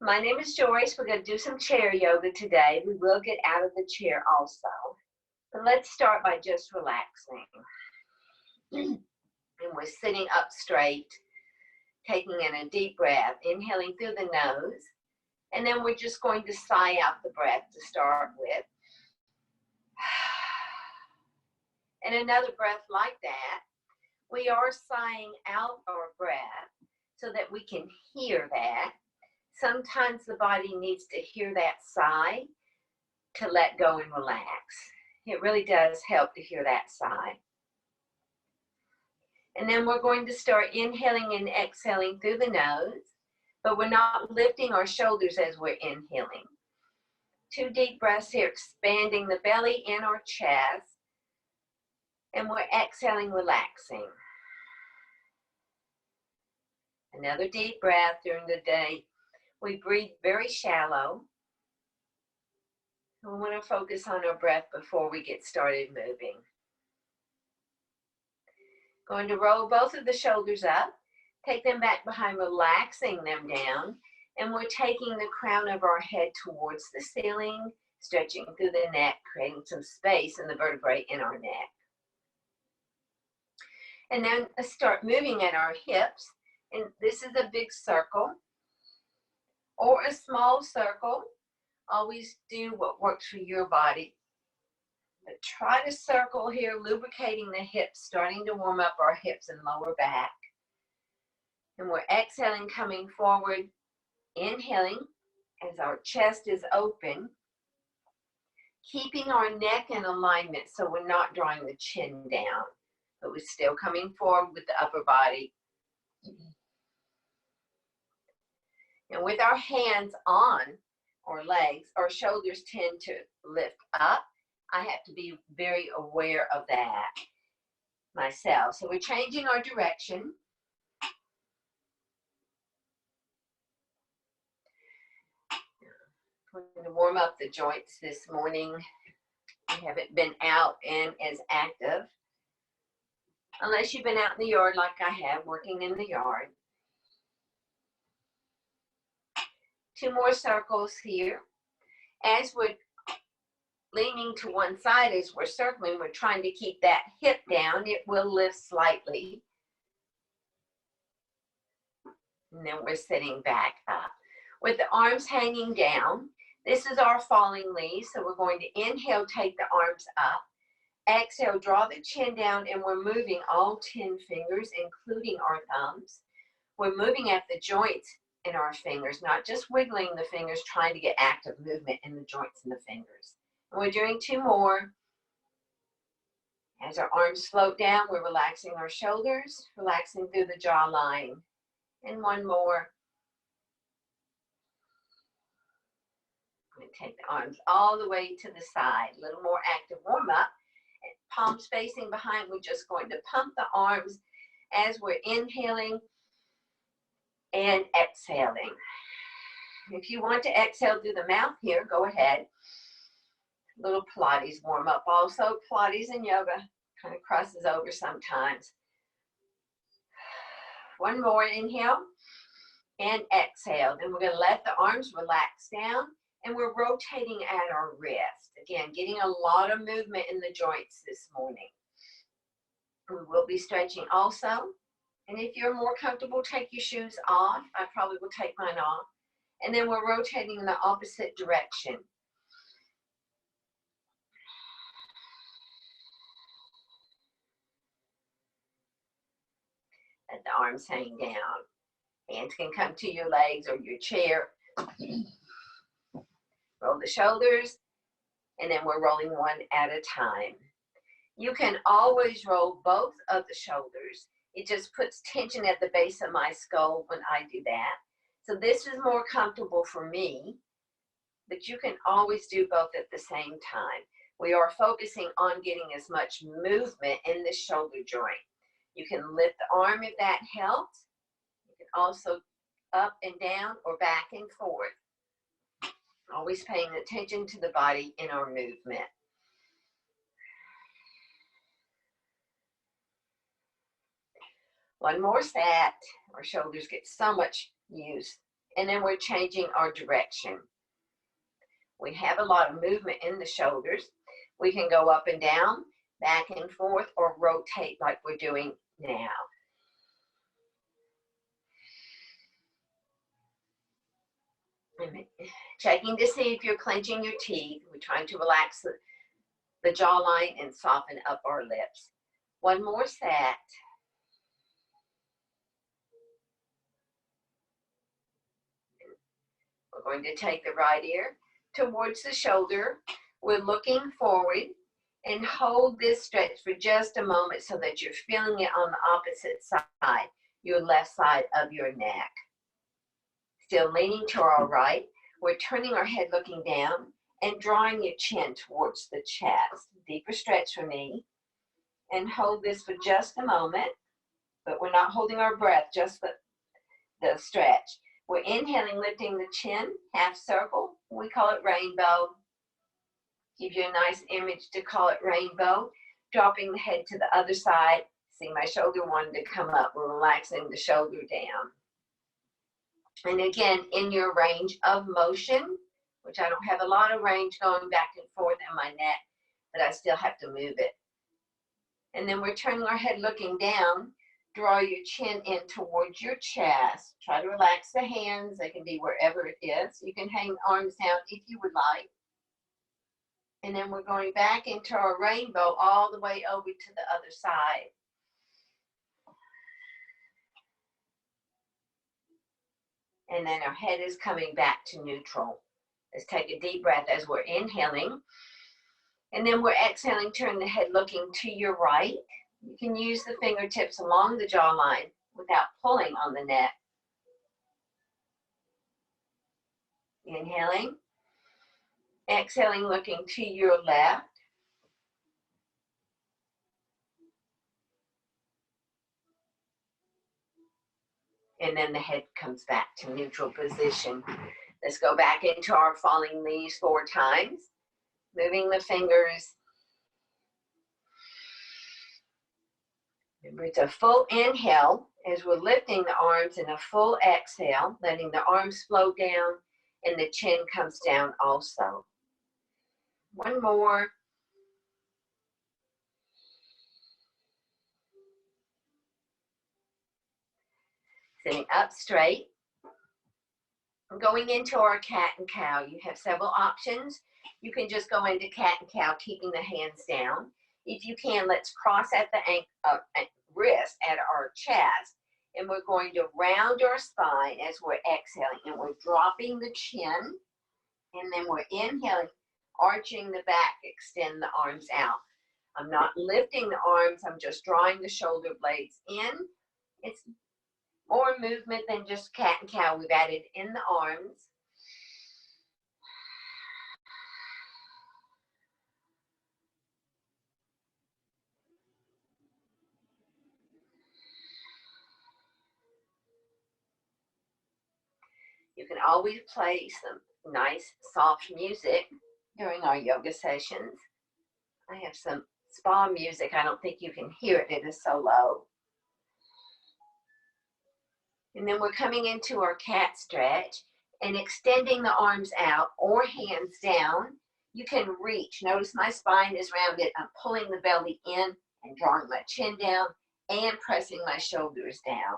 My name is Joyce. We're going to do some chair yoga today. We will get out of the chair also. But let's start by just relaxing. And we're sitting up straight, taking in a deep breath, inhaling through the nose. And then we're just going to sigh out the breath to start with. And another breath like that. We are sighing out our breath so that we can hear that. Sometimes the body needs to hear that sigh to let go and relax. It really does help to hear that sigh. And then we're going to start inhaling and exhaling through the nose, but we're not lifting our shoulders as we're inhaling. 2 deep breaths here, expanding the belly and our chest. And we're exhaling, relaxing. Another deep breath during the day. We breathe very shallow. We want to focus on our breath before we get started moving. Going to roll both of the shoulders up. Take them back behind, relaxing them down. And we're taking the crown of our head towards the ceiling, stretching through the neck, creating some space in the vertebrae in our neck. And then start moving at our hips. And this is a big circle or a small circle. Always do what works for your body. But try to circle here, lubricating the hips, starting to warm up our hips and lower back. And we're exhaling, coming forward, inhaling as our chest is open, keeping our neck in alignment so we're not drawing the chin down, but we're still coming forward with the upper body. And with our hands on our legs, our shoulders tend to lift up. I have to be very aware of that myself. So we're changing our direction. We're going to warm up the joints this morning. We haven't been out and as active, unless you've been out in the yard like I have, working in the yard. 2 more circles here. As we're leaning to one side, as we're circling, we're trying to keep that hip down. It will lift slightly. And then we're sitting back up. With the arms hanging down, this is our falling lead. So we're going to inhale, take the arms up. Exhale, draw the chin down, and we're moving all 10 fingers, including our thumbs. We're moving at the joints in our fingers, not just wiggling the fingers, trying to get active movement in the joints and the fingers. And we're doing 2 more. As our arms float down, we're relaxing our shoulders, relaxing through the jawline. And 1 more. I'm going to take the arms all the way to the side. A little more active warm up. Palms facing behind. We're just going to pump the arms as we're inhaling and exhaling. If you want to exhale through the mouth here, go ahead. Little Pilates warm up also. Pilates and yoga kind of crosses over sometimes. 1 more inhale and exhale. Then we're going to let the arms relax down, and we're rotating at our wrist. Again, getting a lot of movement in the joints this morning. We will be stretching also. And if you're more comfortable, take your shoes off. I probably will take mine off. And then we're rotating in the opposite direction. Let the arms hang down. Hands can come to your legs or your chair. Roll the shoulders. And then we're rolling 1 at a time. You can always roll both of the shoulders. It just puts tension at the base of my skull when I do that. So this is more comfortable for me, but you can always do both at the same time. We are focusing on getting as much movement in the shoulder joint. You can lift the arm if that helps. You can also up and down or back and forth. Always paying attention to the body in our movement. One more set. Our shoulders get so much use And then we're changing our direction. We have a lot of movement in the shoulders. We can go up and down, back and forth, or rotate like we're doing now. Checking to see if you're clenching your teeth. We're trying to relax the jawline and soften up our lips. One more set. We're going to take the right ear towards the shoulder. We're looking forward and hold this stretch for just a moment so that you're feeling it on the opposite side, your left side of your neck. Still leaning to our right. We're turning our head looking down and drawing your chin towards the chest. Deeper stretch for me. And hold this for just a moment, but we're not holding our breath, just the stretch. We're inhaling, lifting the chin, half circle. We call it rainbow. Give you a nice image to call it rainbow. Dropping the head to the other side. See my shoulder wanting to come up. We're relaxing the shoulder down. And again, in your range of motion, which I don't have a lot of range going back and forth in my neck, but I still have to move it. And then we're turning our head looking down. Draw your chin in towards your chest. Try to relax the hands. They can be wherever it is. You can hang the arms down if you would like. And then we're going back into our rainbow all the way over to the other side. And then our head is coming back to neutral. Let's take a deep breath as we're inhaling. And then we're exhaling, turn the head looking to your right. You can use the fingertips along the jawline without pulling on the neck. Inhaling. Exhaling, looking to your left. And then the head comes back to neutral position. Let's go back into our falling leaves 4 times. Moving the fingers. Remember, it's a full inhale as we're lifting the arms, and a full exhale, letting the arms flow down and the chin comes down also. One more. Sitting up straight. Going into our cat and cow, you have several options. You can just go into cat and cow, keeping the hands down. If you can, let's cross at the wrist at our chest, and we're going to round our spine as we're exhaling, and we're dropping the chin, and then we're inhaling, arching the back, extend the arms out. I'm not lifting the arms, I'm just drawing the shoulder blades in. It's more movement than just cat and cow. We've added in the arms. You can always play some nice soft music during our yoga sessions. I have some spa music. I don't think you can hear it. It is so low. And then we're coming into our cat stretch and extending the arms out or hands down. You can reach. Notice my spine is rounded. I'm pulling the belly in and drawing my chin down and pressing my shoulders down.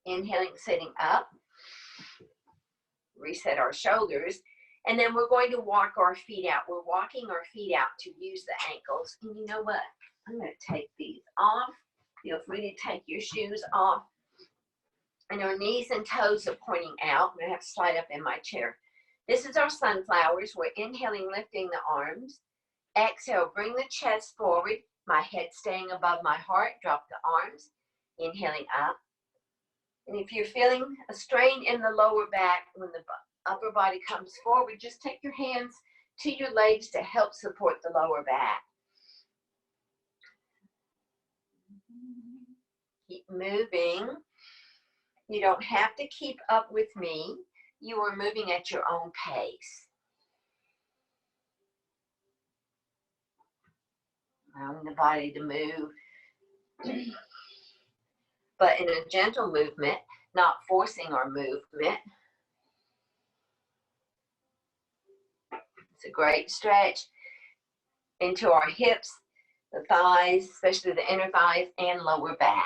Inhaling, sitting up. Reset our shoulders. And then we're going to walk our feet out. We're walking our feet out to use the ankles. And you know what? I'm going to take these off. Feel free to take your shoes off. And our knees and toes are pointing out. I'm going to have to slide up in my chair. This is our sunflowers. We're inhaling, lifting the arms. Exhale, bring the chest forward. My head staying above my heart. Drop the arms. Inhaling up. And if you're feeling a strain in the lower back when the upper body comes forward, just take your hands to your legs to help support the lower back. Keep moving. You don't have to keep up with me. You are moving at your own pace. Allowing the body to move. But in a gentle movement, not forcing our movement. It's a great stretch into our hips, the thighs, especially the inner thighs, and lower back.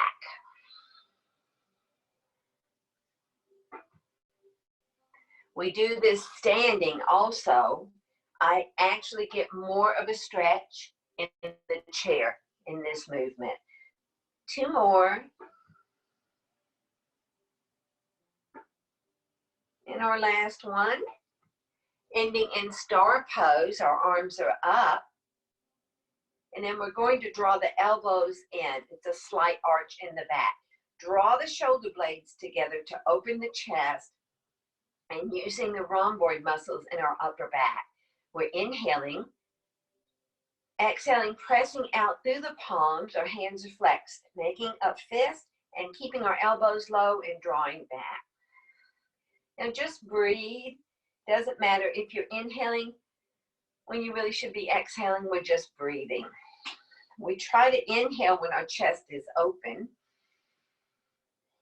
We do this standing also. I actually get more of a stretch in the chair in this movement. 2 more. And our last one, ending in star pose. Our arms are up. And then we're going to draw the elbows in. It's a slight arch in the back. Draw the shoulder blades together to open the chest and using the rhomboid muscles in our upper back. We're inhaling, exhaling, pressing out through the palms. Our hands are flexed, making a fist and keeping our elbows low and drawing back. Now just breathe. Doesn't matter if you're inhaling when you really should be exhaling. We're just breathing. We try to inhale when our chest is open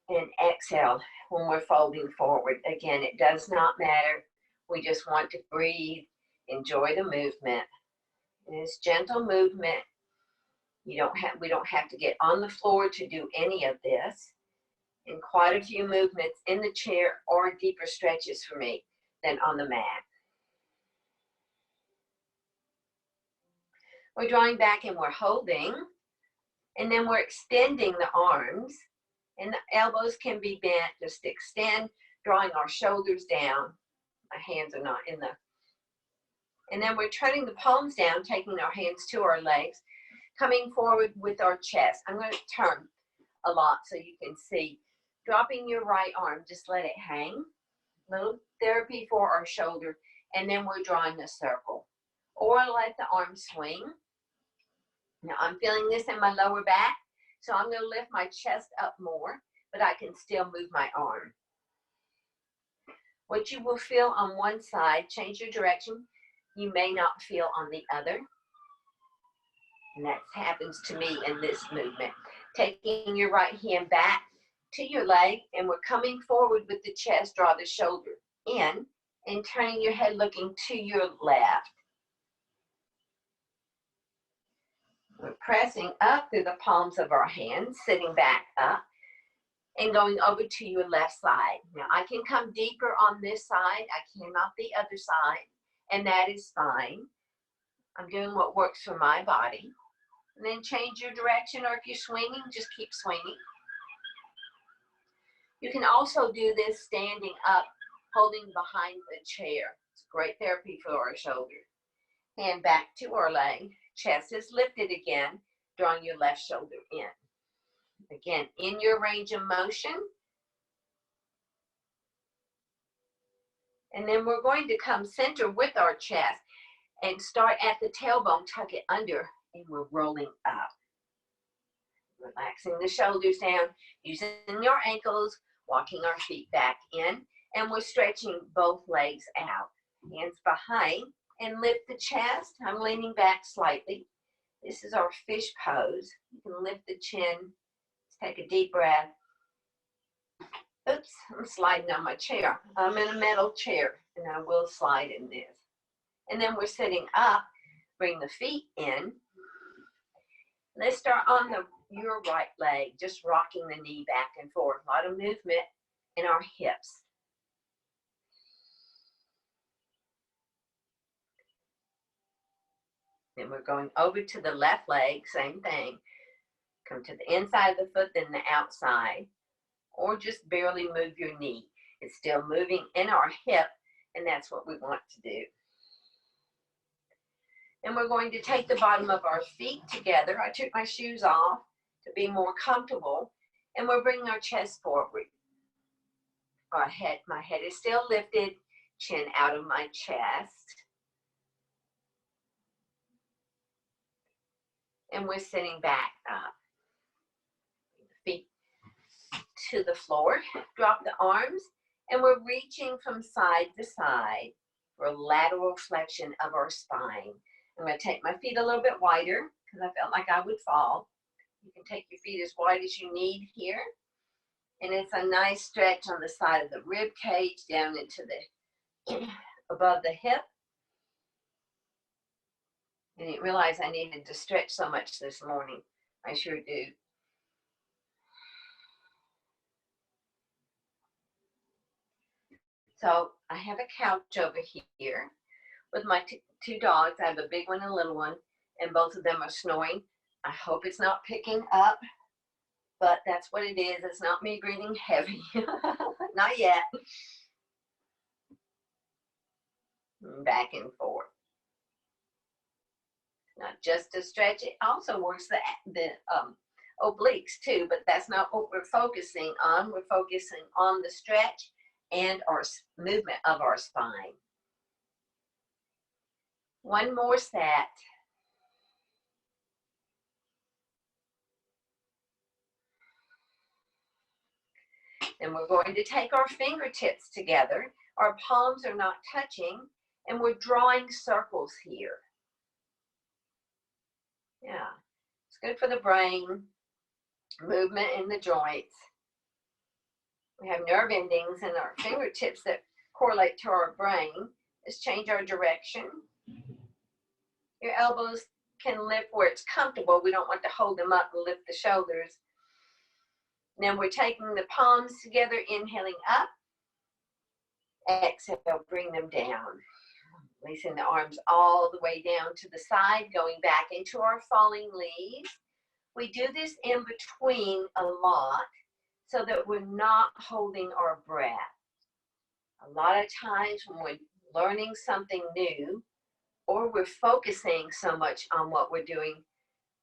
and exhale when we're folding forward. Again, it does not matter. We just want to breathe, enjoy the movement. And it's gentle movement. We don't have to get on the floor to do any of this. And quite a few movements in the chair or deeper stretches for me than on the mat. We're drawing back and we're holding. And then we're extending the arms. And the elbows can be bent. Just extend, drawing our shoulders down. My hands are not in the. And then we're turning the palms down, taking our hands to our legs, coming forward with our chest. I'm going to turn a lot so you can see. Dropping your right arm, just let it hang. Little therapy for our shoulder. And then we're drawing a circle. Or let the arm swing. Now I'm feeling this in my lower back. So I'm going to lift my chest up more, but I can still move my arm. What you will feel on one side, change your direction, you may not feel on the other. And that happens to me in this movement. Taking your right hand back to your leg, and we're coming forward with the chest, draw the shoulder in, and turning your head looking to your left. We're pressing up through the palms of our hands, sitting back up, and going over to your left side. Now, I can come deeper on this side. I cannot the other side, and that is fine. I'm doing what works for my body. And then change your direction, or if you're swinging, just keep swinging. You can also do this standing up, holding behind the chair. It's great therapy for our shoulder. Hand back to our leg. Chest is lifted again, drawing your left shoulder in. Again, in your range of motion. And then we're going to come center with our chest and start at the tailbone, tuck it under, and we're rolling up. Relaxing the shoulders down, using your ankles, walking our feet back in, and we're stretching both legs out. Hands behind, and lift the chest. I'm leaning back slightly. This is our fish pose. You can lift the chin. Let's take a deep breath. Oops, I'm sliding on my chair. I'm in a metal chair, and I will slide in this. And then we're sitting up. Bring the feet in. Let's start on your right leg, just rocking the knee back and forth. A lot of movement in our hips. Then we're going over to the left leg, same thing. Come to the inside of the foot, then the outside. Or just barely move your knee. It's still moving in our hip, and that's what we want to do. And we're going to take the bottom of our feet together. I took my shoes off to be more comfortable, and we're bringing our chest forward. My head is still lifted, chin out of my chest. And we're sitting back up. Feet to the floor. Drop the arms. And we're reaching from side to side for a lateral flexion of our spine. I'm going to take my feet a little bit wider because I felt like I would fall. You can take your feet as wide as you need here. And it's a nice stretch on the side of the rib cage down into the above the hip. I didn't realize I needed to stretch so much this morning. I sure do. So I have a couch over here with my two dogs. I have a big one and a little one, and both of them are snoring. I hope it's not picking up, but that's what it is. It's not me breathing heavy. Not yet. Back and forth. Not just to stretch, it also works the obliques too, but that's not what we're focusing on. We're focusing on the stretch and our movement of our spine. One more set. Then we're going to take our fingertips together. Our palms are not touching, and we're drawing circles here. Yeah, it's good for the brain, movement in the joints. We have nerve endings in our fingertips that correlate to our brain. Let's change our direction. Your elbows can lift where it's comfortable. We don't want to hold them up and lift the shoulders. Then we're taking the palms together, inhaling up. Exhale, bring them down. Releasing the arms all the way down to the side, going back into our falling leaves. We do this in between a lot so that we're not holding our breath. A lot of times when we're learning something new or we're focusing so much on what we're doing,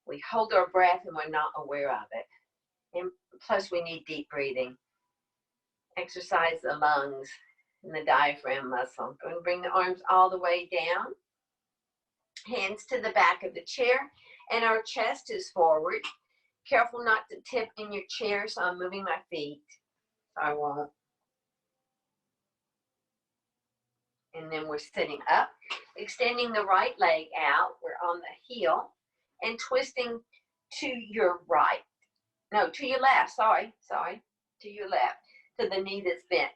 we hold our breath and we're not aware of it. And plus we need deep breathing. Exercise the lungs and the diaphragm muscle. Go and bring the arms all the way down. Hands to the back of the chair, and our chest is forward. Careful not to tip in your chair, so I'm moving my feet. I won't. And then we're sitting up, extending the right leg out. We're on the heel and twisting to your right. No, to your left. Sorry. To your left, to the knee that's bent.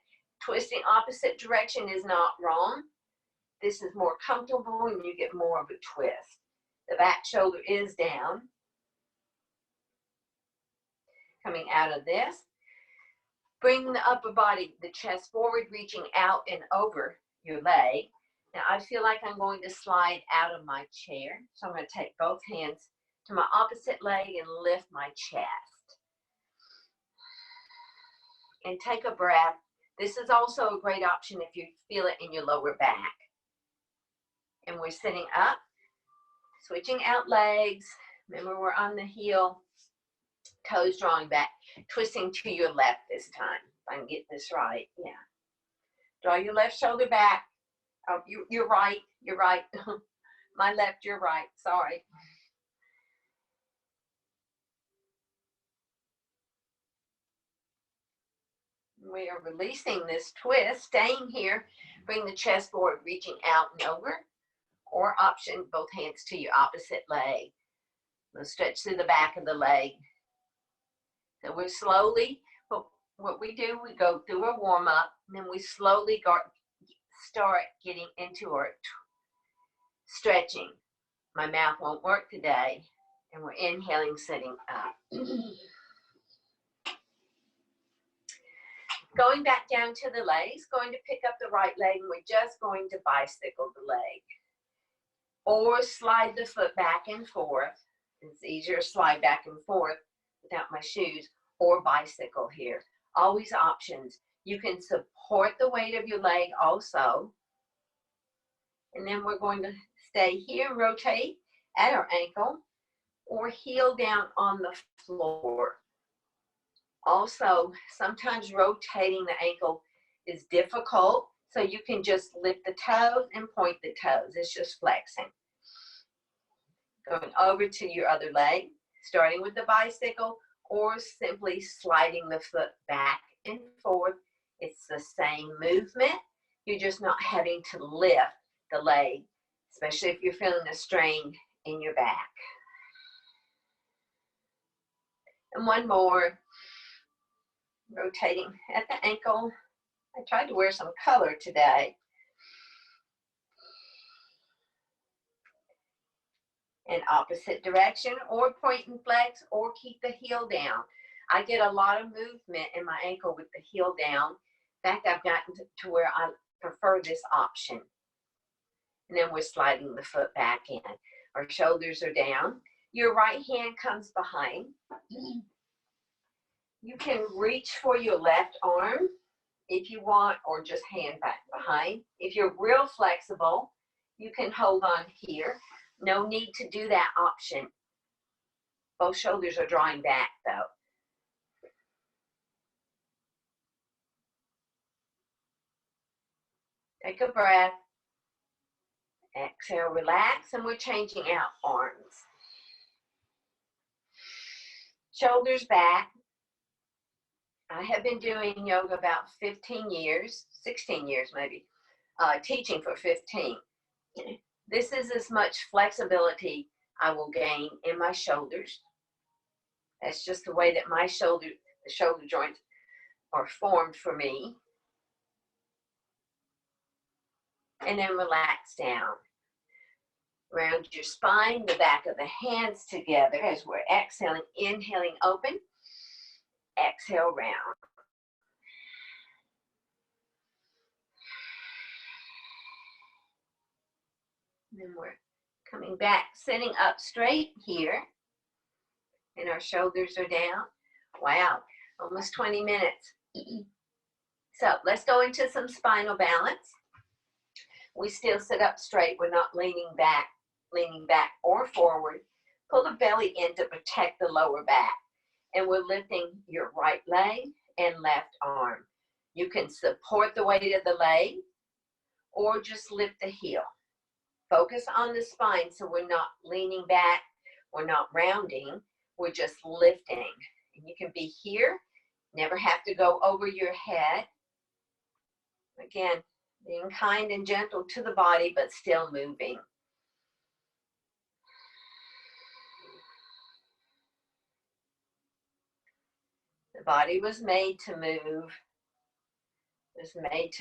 Twisting opposite direction is not wrong. This is more comfortable and you get more of a twist. The back shoulder is down. Coming out of this, bring the upper body, the chest forward, reaching out and over your leg. Now I feel like I'm going to slide out of my chair. So I'm going to take both hands to my opposite leg and lift my chest. And take a breath. This is also a great option if you feel it in your lower back. And we're sitting up, switching out legs. Remember, we're on the heel, toes drawing back, twisting to your left this time. If I can get this right, yeah. Draw your left shoulder back. Oh, you're right, you're right. My left, your right, sorry. We are releasing this twist, staying here. Bring the chest forward, reaching out and over. Or option, both hands to your opposite leg. We'll stretch through the back of the leg. So we're slowly, what we do, we go through a warm up, and then we slowly start getting into our stretching. My mouth won't work today, and we're inhaling, sitting up. Going back down to the legs, going to pick up the right leg, and we're just going to bicycle the leg. Or slide the foot back and forth. It's easier to slide back and forth without my shoes, or bicycle here. Always options. You can support the weight of your leg also. And then we're going to stay here, rotate at our ankle, or heel down on the floor. Also, sometimes rotating the ankle is difficult, so you can just lift the toes and point the toes. It's just flexing. Going over to your other leg, starting with the bicycle, or simply sliding the foot back and forth. It's the same movement. You're just not having to lift the leg, especially if you're feeling a strain in your back. And one more. Rotating at the ankle. I tried to wear some color today. In opposite direction, or point and flex, or keep the heel down. I get a lot of movement in my ankle with the heel down. In fact, I've gotten to where I prefer this option. And then we're sliding the foot back in. Our shoulders are down. Your right hand comes behind. You can reach for your left arm if you want, or just hand back behind. If you're real flexible, you can hold on here. No need to do that option. Both shoulders are drawing back though. Take a breath. Exhale, relax, and we're changing out arms. Shoulders back. I have been doing yoga about 15 years, 16 years maybe, teaching for 15. This is as much flexibility I will gain in my shoulders. That's just the way that the shoulder joints are formed for me. And then relax down. Round your spine, the back of the hands together as we're exhaling, inhaling open, exhale round. And then we're coming back, sitting up straight here, and our shoulders are down. Wow, almost 20 minutes. So let's go into some spinal balance. We still sit up straight. We're not leaning back or forward. Pull the belly in to protect the lower back. And we're lifting your right leg and left arm. You can support the weight of the leg or just lift the heel. Focus on the spine so we're not leaning back, we're not rounding, we're just lifting. And you can be here, never have to go over your head. Again, being kind and gentle to the body, but still moving. The body was made to move. It was made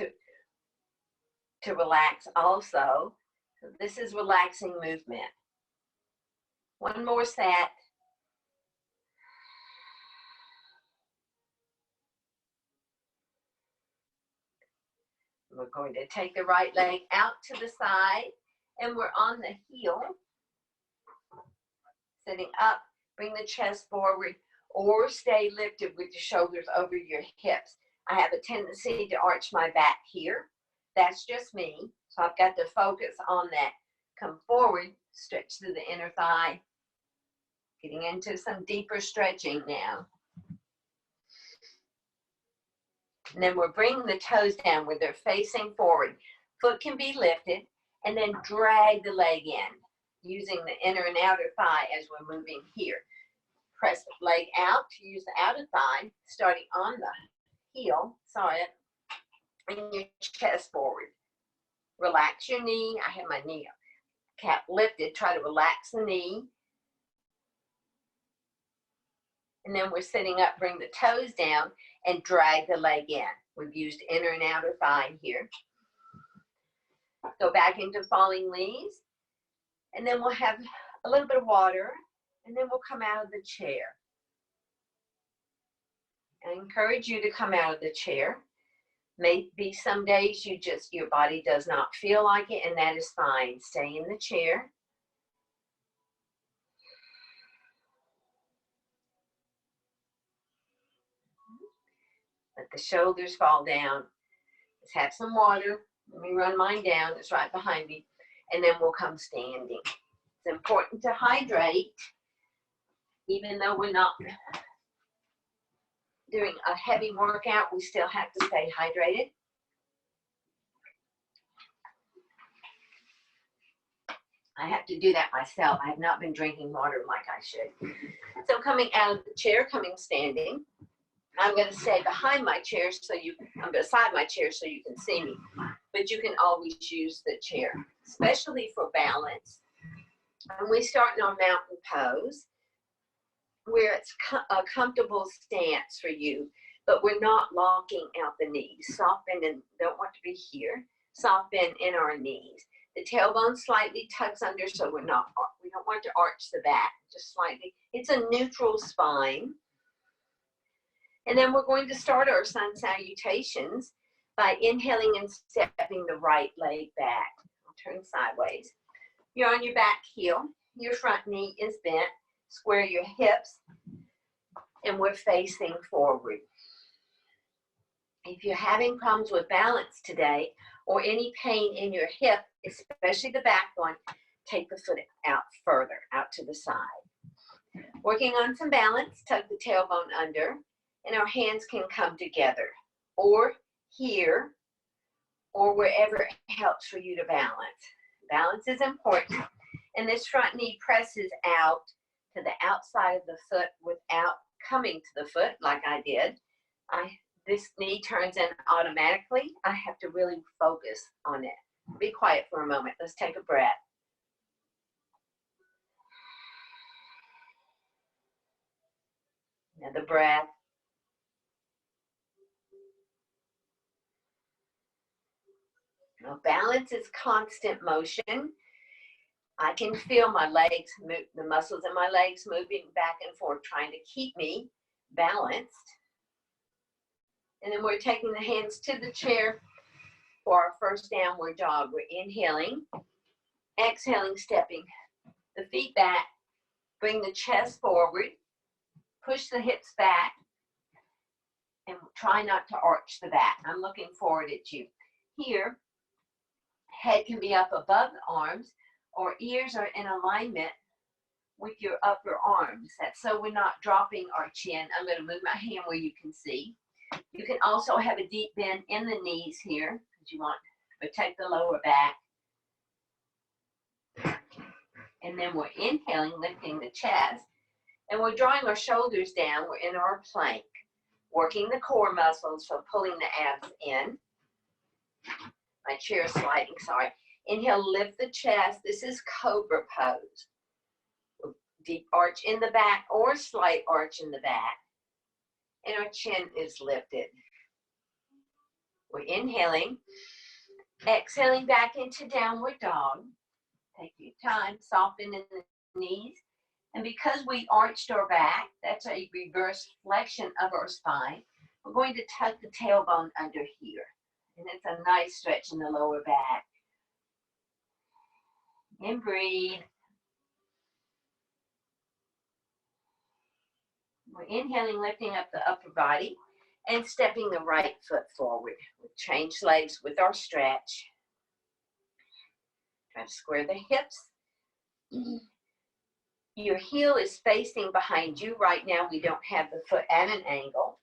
to relax also. So this is relaxing movement. One more set. We're going to take the right leg out to the side, and we're on the heel. Sitting up, bring the chest forward, or stay lifted with your shoulders over your hips. I have a tendency to arch my back here. That's just me. So I've got to focus on that. Come forward, stretch through the inner thigh. Getting into some deeper stretching now. And then we're bringing the toes down where they're facing forward. Foot can be lifted, and then drag the leg in, using the inner and outer thigh as we're moving here. Press the leg out to use the outer thigh, starting on the heel, bring your chest forward. Relax your knee. I have my knee cap lifted. Try to relax the knee. And then we're sitting up, bring the toes down and drag the leg in. We've used inner and outer thigh here. Go back into falling leaves. And then we'll have a little bit of water, and then we'll come out of the chair. I encourage you to come out of the chair. Maybe some days your body does not feel like it, and that is fine. Stay in the chair. Let the shoulders fall down. Let's have some water. Let me run mine down. It's right behind me. And then we'll come standing. It's important to hydrate, even though we're not doing a heavy workout, we still have to stay hydrated. I have to do that myself. I have not been drinking water like I should. So coming out of the chair, coming standing. I'm going to stay behind my chair I'm beside my chair so you can see me. But you can always use the chair, especially for balance. And we start in our mountain pose, where it's a comfortable stance for you. but we're not locking out the knees. Soft bend and don't want to be here. Soft bend in our knees. The tailbone slightly tucks under, so we don't want to arch the back, just slightly. It's a neutral spine. And then we're going to start our sun salutations by inhaling and stepping the right leg back. I'll turn sideways. You're on your back heel. Your front knee is bent. Square your hips, and we're facing forward. If you're having problems with balance today or any pain in your hip, especially the back one, take the foot out further, out to the side. Working on some balance, tuck the tailbone under, and our hands can come together, or here, or wherever it helps for you to balance. Balance is important, and this front knee presses out to the outside of the foot without coming to the foot like I did. This knee turns in automatically. I have to really focus on it. Be quiet for a moment. Let's take a breath. Another breath. Now, balance is constant motion. I can feel my legs move, the muscles in my legs moving back and forth, trying to keep me balanced. And then we're taking the hands to the chair for our first downward dog. We're inhaling, exhaling, stepping the feet back, bring the chest forward, push the hips back, and try not to arch the back. I'm looking forward at you. Here, head can be up above the arms, or ears are in alignment with your upper arms. That's so we're not dropping our chin. I'm going to move my hand where you can see. You can also have a deep bend in the knees here, because you want to protect the lower back. And then we're inhaling, lifting the chest, and we're drawing our shoulders down. We're in our plank, working the core muscles, so pulling the abs in. My chair is sliding, sorry. Inhale, lift the chest. This is Cobra Pose. Deep arch in the back or slight arch in the back. And our chin is lifted. We're inhaling, exhaling back into downward dog. Take your time, soften in the knees. And because we arched our back, that's a reverse flexion of our spine. We're going to tuck the tailbone under here. And it's a nice stretch in the lower back. And breathe. We're inhaling, lifting up the upper body and stepping the right foot forward. We'll change legs with our stretch. Try to square the hips. Your heel is facing behind you. Right now, we don't have the foot at an angle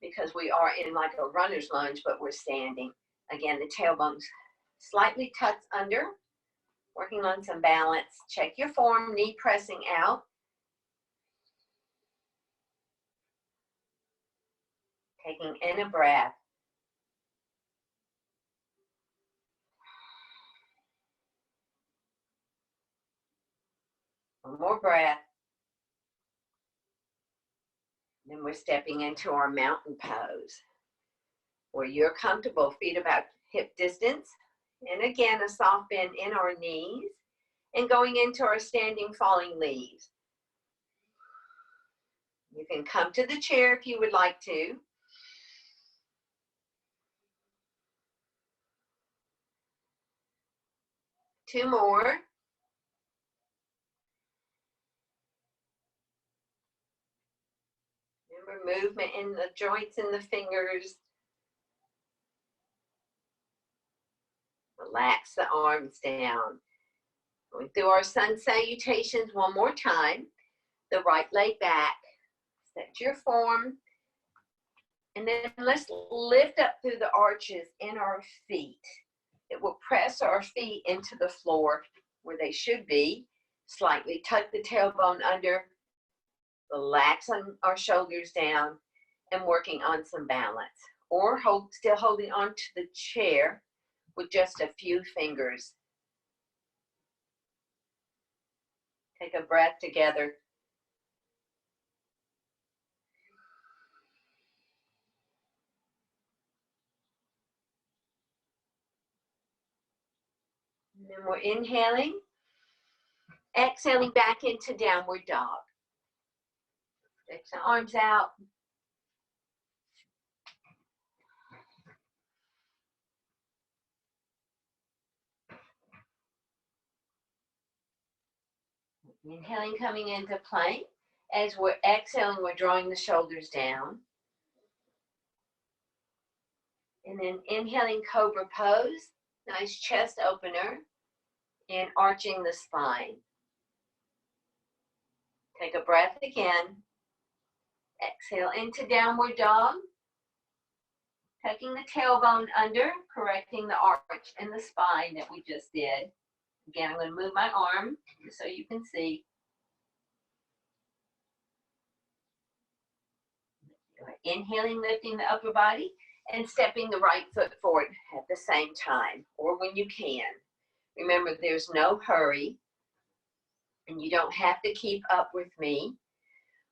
because we are in like a runner's lunge, but we're standing. Again, the tailbone's slightly tucked under, working on some balance. Check your form, knee pressing out. Taking in a breath. One more breath. Then we're stepping into our mountain pose, where you're comfortable, feet about hip distance. And again, a soft bend in our knees and going into our standing falling leaves. You can come to the chair if you would like to. Two more. Remember movement in the joints and the fingers. Relax the arms down. Going through our sun salutations one more time. The right leg back. Set your form. And then let's lift up through the arches in our feet. It will press our feet into the floor where they should be. Slightly tuck the tailbone under. Relax on our shoulders down and working on some balance. Or still holding on to the chair with just a few fingers. Take a breath together. And then we're inhaling, exhaling back into downward dog. Stretch the arms out. Inhaling, coming into plank. As we're exhaling, we're drawing the shoulders down. And then inhaling, Cobra Pose. Nice chest opener. And arching the spine. Take a breath again. Exhale into downward dog. Tucking the tailbone under, correcting the arch in the spine that we just did. Again, I'm going to move my arm so you can see. Inhaling, lifting the upper body, and stepping the right foot forward at the same time, or when you can. Remember, there's no hurry, and you don't have to keep up with me.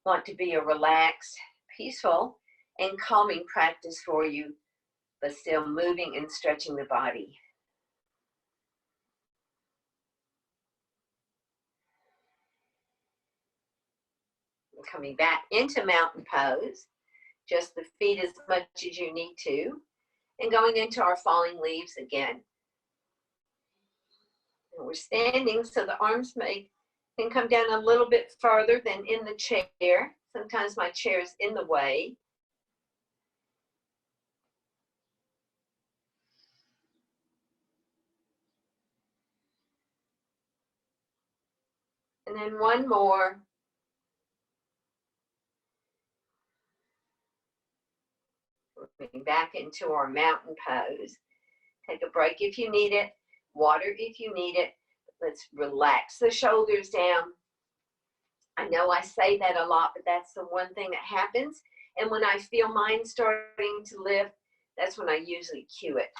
Want to be a relaxed, peaceful, and calming practice for you, but still moving and stretching the body. Coming back into mountain pose, just the feet as much as you need to, and going into our falling leaves again. And we're standing, so the arms can come down a little bit farther than in the chair. Sometimes my chair is in the way. And then one more. Moving back into our mountain pose. Take a break if you need it. Water if you need it. Let's relax the shoulders down. I know I say that a lot, but that's the one thing that happens. And when I feel mine starting to lift, that's when I usually cue it.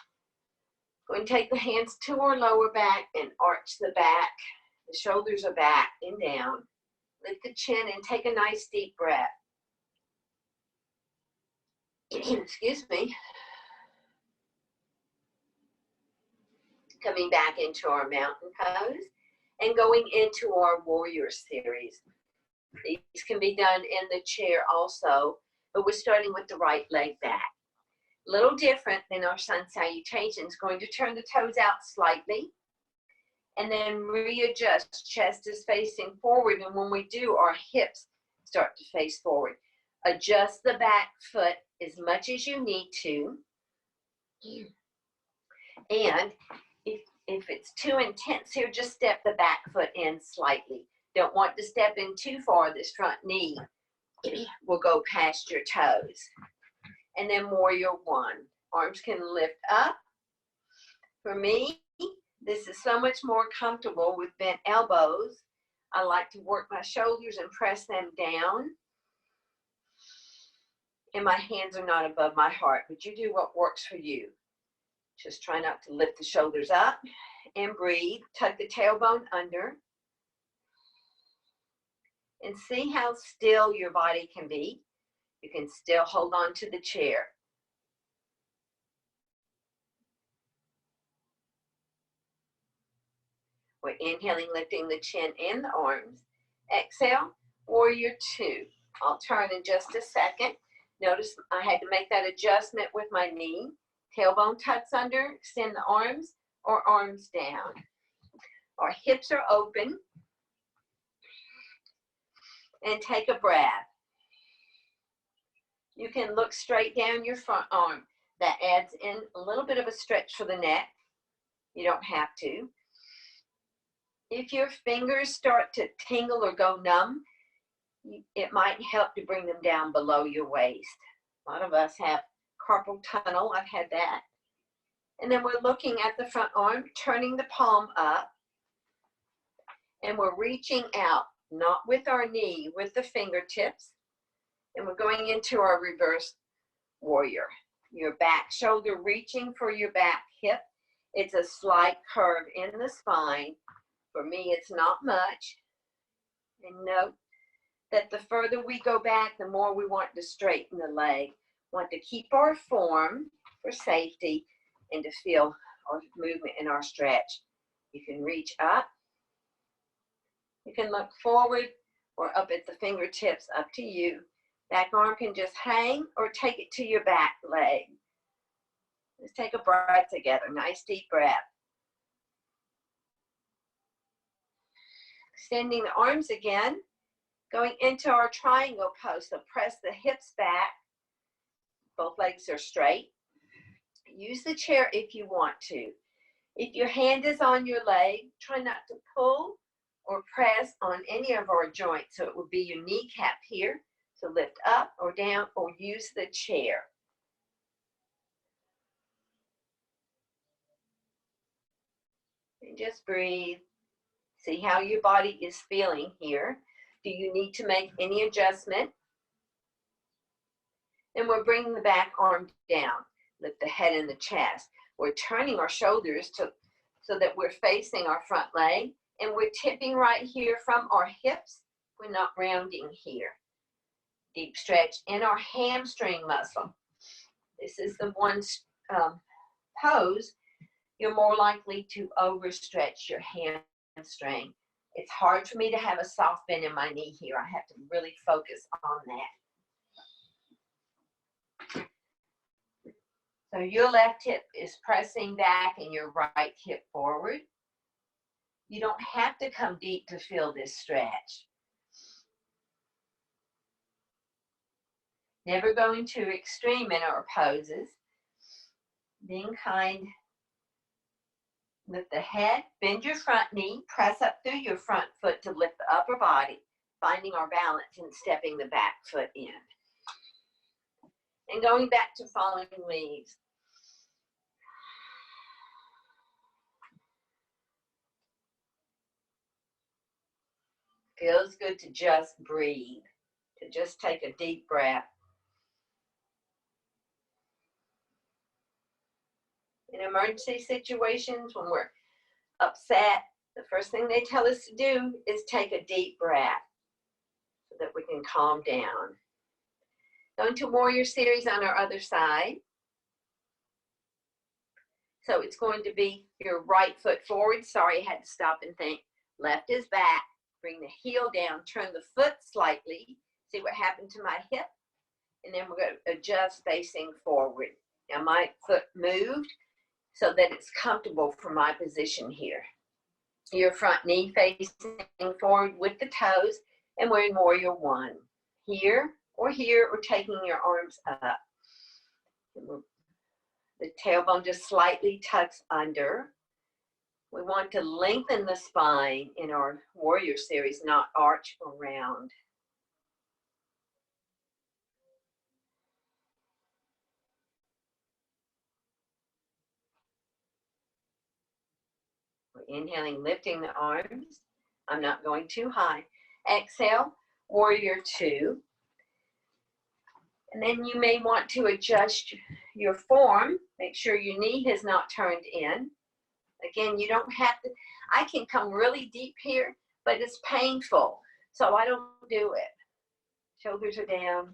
Go and take the hands to our lower back and arch the back. The shoulders are back and down. Lift the chin and take a nice deep breath. Excuse me. Coming back into our mountain pose and going into our warrior series. These can be done in the chair also, but we're starting with the right leg back. A little different than our sun salutations. Going to turn the toes out slightly and then readjust. Chest is facing forward, and when we do, our hips start to face forward. Adjust the back foot as much as you need to. And if it's too intense here, just step the back foot in slightly. Don't want to step in too far. This front knee will go past your toes. And then warrior one. Arms can lift up. For me, this is so much more comfortable with bent elbows. I like to work my shoulders and press them down. And my hands are not above my heart, but you do what works for you. Just try not to lift the shoulders up and breathe. Tuck the tailbone under. And see how still your body can be. You can still hold on to the chair. We're inhaling, lifting the chin and the arms. Exhale, warrior two. I'll turn in just a second. Notice I had to make that adjustment with my knee. Tailbone tucks under, extend the arms or arms down. Our hips are open. And take a breath. You can look straight down your front arm. That adds in a little bit of a stretch for the neck. You don't have to. If your fingers start to tingle or go numb, it might help to bring them down below your waist. A lot of us have carpal tunnel. I've had that. And then we're looking at the front arm, turning the palm up. And we're reaching out, not with our knee, with the fingertips. And we're going into our reverse warrior. Your back shoulder reaching for your back hip. It's a slight curve in the spine. For me, it's not much. And note that the further we go back, the more we want to straighten the leg. Want to keep our form for safety and to feel our movement and our stretch. You can reach up. You can look forward or up at the fingertips, up to you. Back arm can just hang or take it to your back leg. Let's take a breath together. Nice deep breath. Extending the arms again. Going into our triangle pose. So press the hips back. Both legs are straight. Use the chair if you want to. If your hand is on your leg, try not to pull or press on any of our joints. So it would be your kneecap here. So lift up or down or use the chair. And just breathe. See how your body is feeling here. Do you need to make any adjustment? And we're bringing the back arm down. Lift the head and the chest. We're turning our shoulders so that we're facing our front leg. And we're tipping right here from our hips. We're not rounding here. Deep stretch in our hamstring muscle. This is the one pose you're more likely to overstretch your hamstring. It's hard for me to have a soft bend in my knee here. I have to really focus on that. So your left hip is pressing back and your right hip forward. You don't have to come deep to feel this stretch. Never going too extreme in our poses. Being kind. Lift the head, bend your front knee, press up through your front foot to lift the upper body, finding our balance and stepping the back foot in. And going back to falling leaves. Feels good to just breathe, to just take a deep breath. In emergency situations, when we're upset, the first thing they tell us to do is take a deep breath so that we can calm down. Going to warrior series on our other side. So it's going to be your right foot forward. Sorry, I had to stop and think. Left is back. Bring the heel down. Turn the foot slightly. See what happened to my hip. And then we're going to adjust facing forward. Now my foot moved so that it's comfortable for my position here. Your front knee facing forward with the toes, and we're in warrior one. Here, or taking your arms up. The tailbone just slightly tucks under. We want to lengthen the spine in our warrior series, not arch or round. We're inhaling, lifting the arms. I'm not going too high. Exhale, warrior two. And then you may want to adjust your form. Make sure your knee has not turned in. Again, you don't have to. I can come really deep here, but it's painful. So I don't do it. Shoulders are down.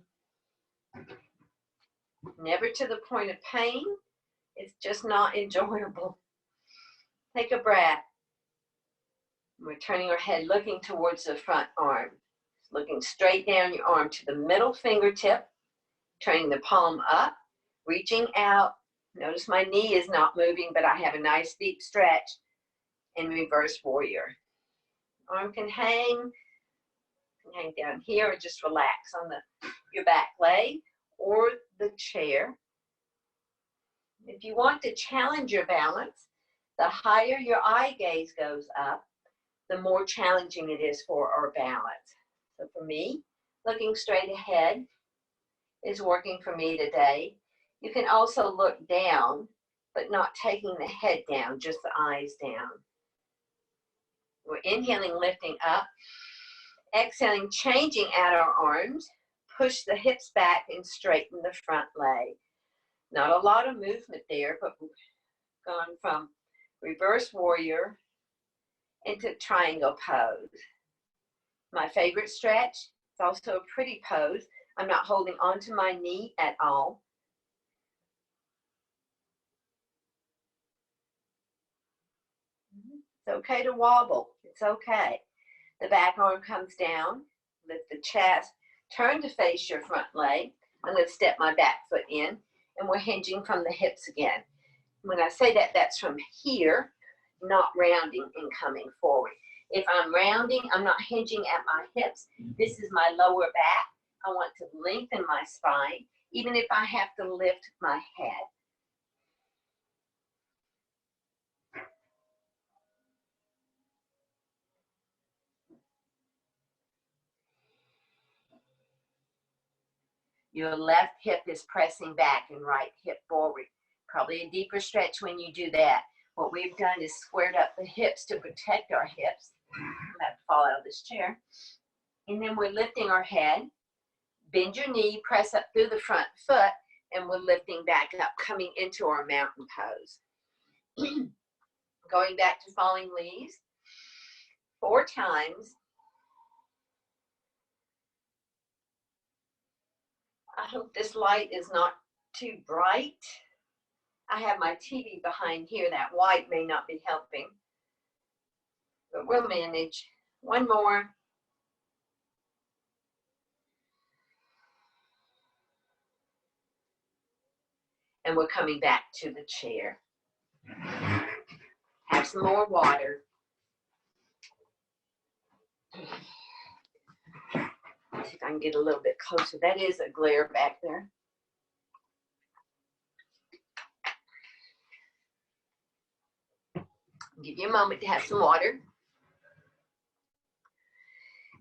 Never to the point of pain. It's just not enjoyable. Take a breath. We're turning our head, looking towards the front arm. Looking straight down your arm to the middle fingertip. Turning the palm up, reaching out. Notice my knee is not moving, but I have a nice deep stretch. And reverse warrior. Arm can hang down here, or just relax on your back leg or the chair. If you want to challenge your balance, the higher your eye gaze goes up, the more challenging it is for our balance. So for me, looking straight ahead is working for me today. You can also look down, but not taking the head down, just the eyes down. We're inhaling, lifting up. Exhaling, changing out our arms. Push the hips back and straighten the front leg. Not a lot of movement there, but we've gone from reverse warrior into triangle pose. My favorite stretch. It's also a pretty pose. I'm not holding onto my knee at all. okay to wobble. It's okay. The back arm comes down, lift the chest, turn to face your front leg. I'm going to step my back foot in, and we're hinging from the hips again. When I say that, that's from here, not rounding and coming forward. If I'm rounding, I'm not hinging at my hips. This is my lower back. I want to lengthen my spine, even if I have to lift my head. Your left hip is pressing back and right hip forward. Probably a deeper stretch when you do that. What we've done is squared up the hips to protect our hips. I'm about to fall out of this chair. And then we're lifting our head. Bend your knee, press up through the front foot, and we're lifting back up, coming into our mountain pose. Going back to falling leaves 4 times. I hope this light is not too bright. I have my TV behind here. That white may not be helping, but we'll manage. 1 more. And we're coming back to the chair. Have some more water. Let's see if I can get a little bit closer. That is a glare back there. Give you a moment to have some water.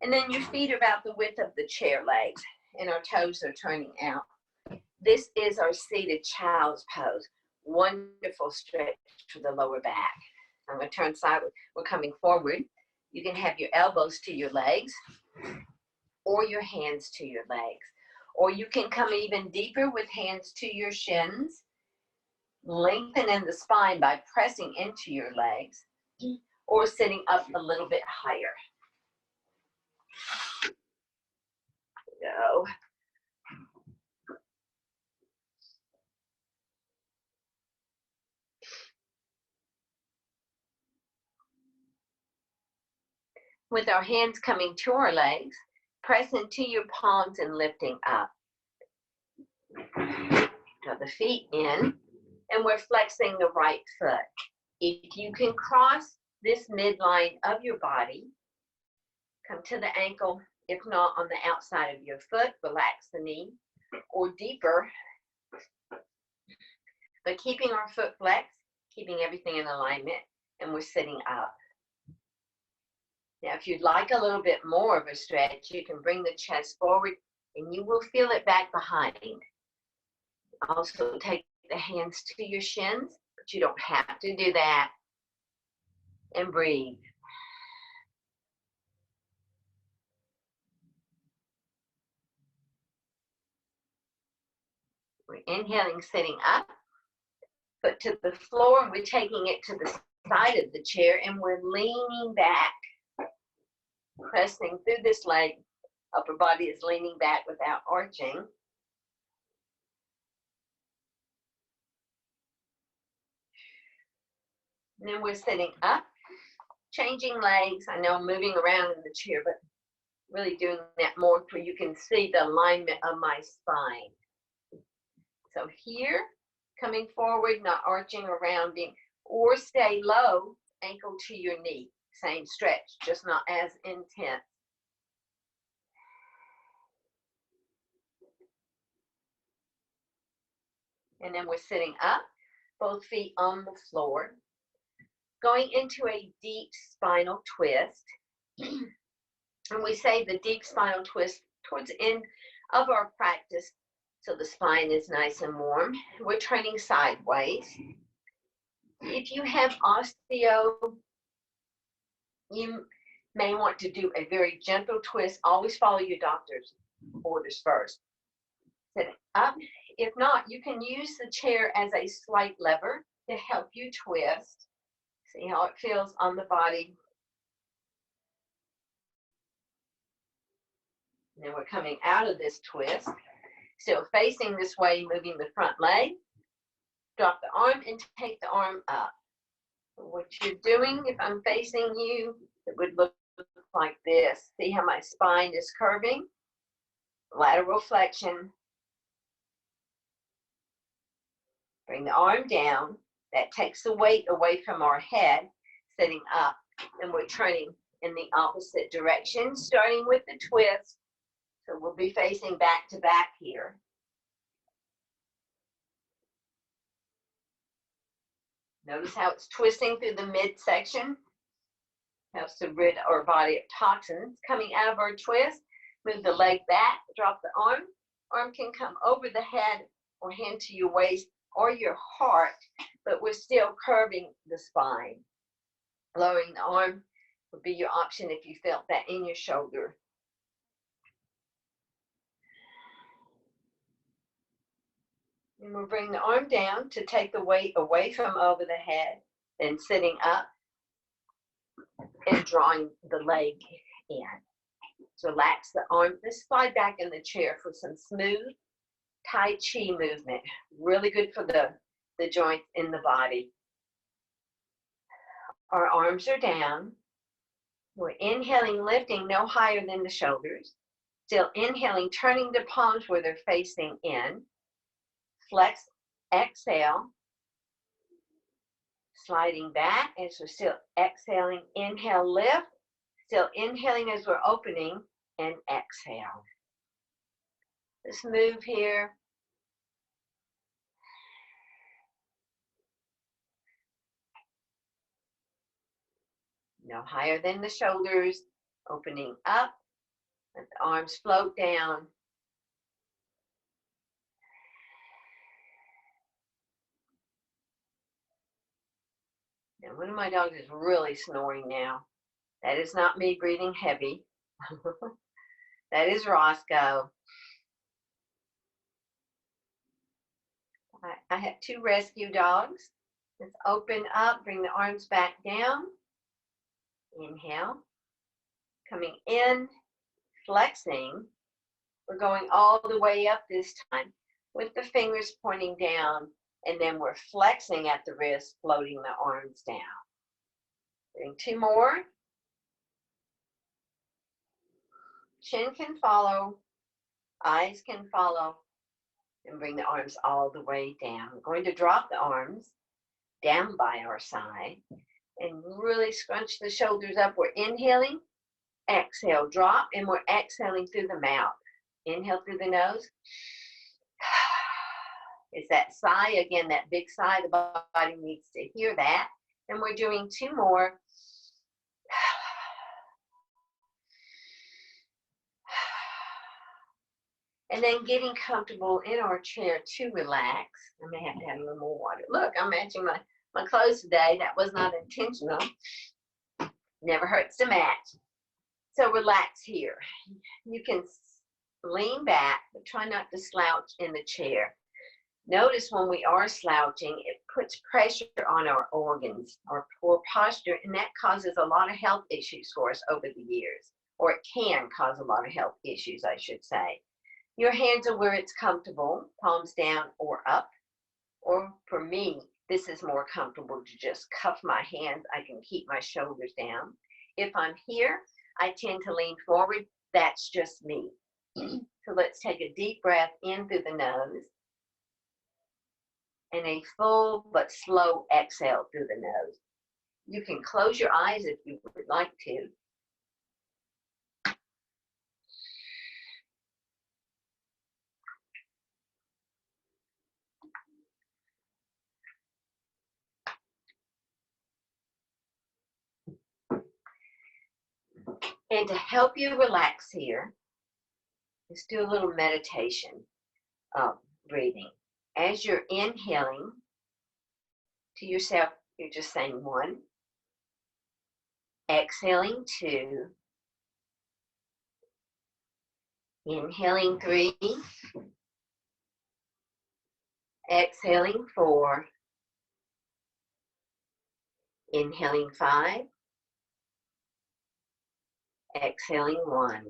And then your feet are about the width of the chair legs, and our toes are turning out. This is our seated child's pose. Wonderful stretch for the lower back. I'm going to turn sideways. We're coming forward. You can have your elbows to your legs or your hands to your legs. Or you can come even deeper with hands to your shins. Lengthen in the spine by pressing into your legs or sitting up a little bit higher. Go. With our hands coming to our legs, press into your palms and lifting up. Draw the feet in, and we're flexing the right foot. If you can cross this midline of your body, come to the ankle. If not, on the outside of your foot, relax the knee, or deeper, but keeping our foot flexed, keeping everything in alignment, and we're sitting up. Now, if you'd like a little bit more of a stretch, you can bring the chest forward, and you will feel it back behind. Also, take the hands to your shins, but you don't have to do that. And breathe. We're inhaling, sitting up, foot to the floor, and we're taking it to the side of the chair, and we're leaning back, pressing through this leg. Upper body is leaning back without arching. And then we're sitting up, changing legs. I know I'm moving around in the chair, but really doing that more so you can see the alignment of my spine. So here, coming forward, not arching or rounding, or stay low, ankle to your knee. Same stretch, just not as intense. And then we're sitting up, both feet on the floor, going into a deep spinal twist. And we say the deep spinal twist towards the end of our practice, so the spine is nice and warm. We're turning sideways. If you have osteo, you may want to do a very gentle twist. Always follow your doctor's orders first. Sitting up. If not, you can use the chair as a slight lever to help you twist. See how it feels on the body. And then we're coming out of this twist. Still facing this way, moving the front leg. Drop the arm and take the arm up. What you're doing, if I'm facing you, it would look like this. See how my spine is curving? Lateral flexion. Bring the arm down. That takes the weight away from our head, sitting up. And we're turning in the opposite direction, starting with the twist. So we'll be facing back to back here. Notice how it's twisting through the midsection. Helps to rid our body of toxins. Coming out of our twist, move the leg back, drop the arm. Arm can come over the head or hand to your waist or your heart, but we're still curving the spine. Lowering the arm would be your option if you felt that in your shoulder. And we'll bring the arm down to take the weight away from over the head, then sitting up and drawing the leg in. So relax the arm. Let's slide back in the chair for some smooth Tai Chi movement. Really good for the joints in the body. Our arms are down. We're inhaling, lifting no higher than the shoulders. Still inhaling, turning the palms where they're facing in. Flex, exhale. Sliding back as we're still exhaling. Inhale, lift. Still inhaling as we're opening, and exhale. Let's move here. No higher than the shoulders. Opening up. Let the arms float down. Now, one of my dogs is really snoring now. That is not me breathing heavy. That is Roscoe. I have two rescue dogs. Let's open up, bring the arms back down. Inhale. Coming in, flexing. We're going all the way up this time with the fingers pointing down, and then we're flexing at the wrist, floating the arms down. Doing two more. Chin can follow, eyes can follow, and bring the arms all the way down. We're going to drop the arms down by our side and really scrunch the shoulders up. We're inhaling, exhale, drop, and we're exhaling through the mouth. Inhale through the nose. It's that sigh, again, that big sigh. The body needs to hear that. And we're doing two more. And then getting comfortable in our chair to relax. I may have to have a little more water. Look, I'm matching my clothes today. That was not intentional. Never hurts to match. So relax here. You can lean back, but try not to slouch in the chair. Notice when we are slouching, it puts pressure on our organs, our poor posture, and that causes a lot of health issues for us over the years. Or it can cause a lot of health issues, I should say. Your hands are where it's comfortable, palms down or up. Or for me, this is more comfortable to just cuff my hands. I can keep my shoulders down. If I'm here, I tend to lean forward. That's just me. So let's take a deep breath in through the nose. And a full but slow exhale through the nose. You can close your eyes if you would like to. And to help you relax here, let's do a little meditation of breathing. As you're inhaling to yourself, you're just saying 1. Exhaling 2. Inhaling 3. Exhaling 4. Inhaling 5. Exhaling 1.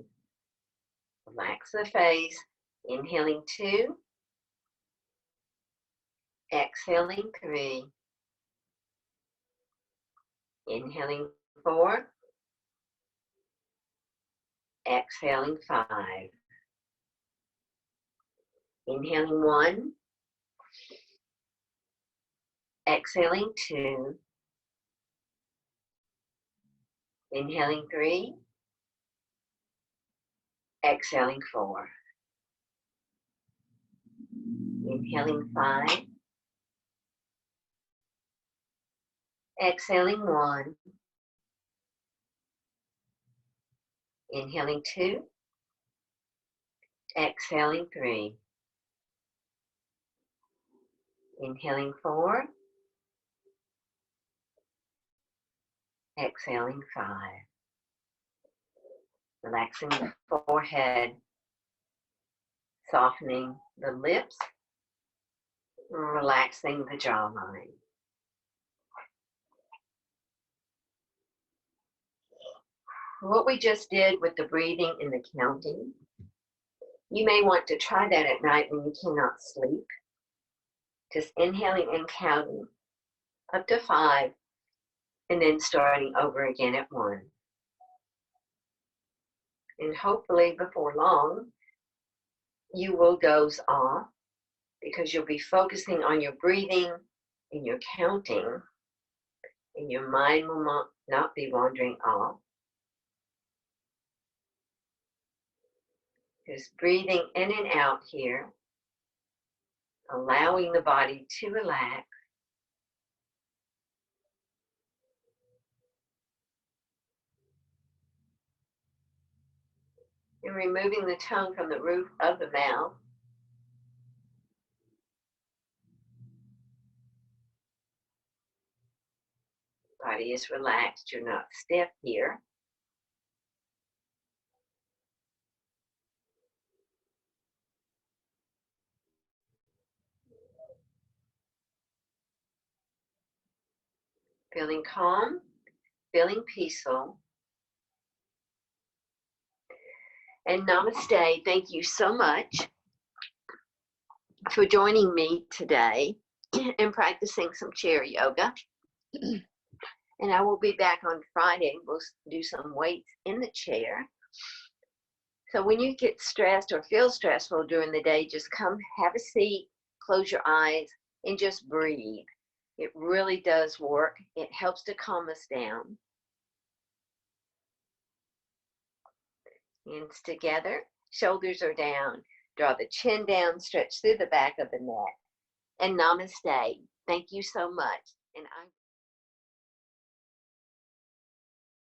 Relax the face. Inhaling 2. Exhaling 3. Inhaling 4. Exhaling 5. Inhaling 1. Exhaling 2. Inhaling 3. Exhaling 4. Inhaling 5. Exhaling 1. Inhaling 2. Exhaling 3. Inhaling 4. Exhaling 5. Relaxing the forehead, softening the lips, relaxing the jawline. What we just did with the breathing and the counting, you may want to try that at night when you cannot sleep. Just inhaling and counting up to 5, and then starting over again at 1. And hopefully before long, you will doze off because you'll be focusing on your breathing and your counting, and your mind will not be wandering off. Just breathing in and out here, allowing the body to relax. And removing the tongue from the roof of the mouth. Body is relaxed, you're not stiff here. Feeling calm, feeling peaceful. And namaste. Thank you so much for joining me today and practicing some chair yoga. And I will be back on Friday. We'll do some weights in the chair. So when you get stressed or feel stressful during the day, just come have a seat, close your eyes, and just breathe. It really does work. It helps to calm us down. Hands together, shoulders are down. Draw the chin down, stretch through the back of the neck. And namaste. Thank you so much. And I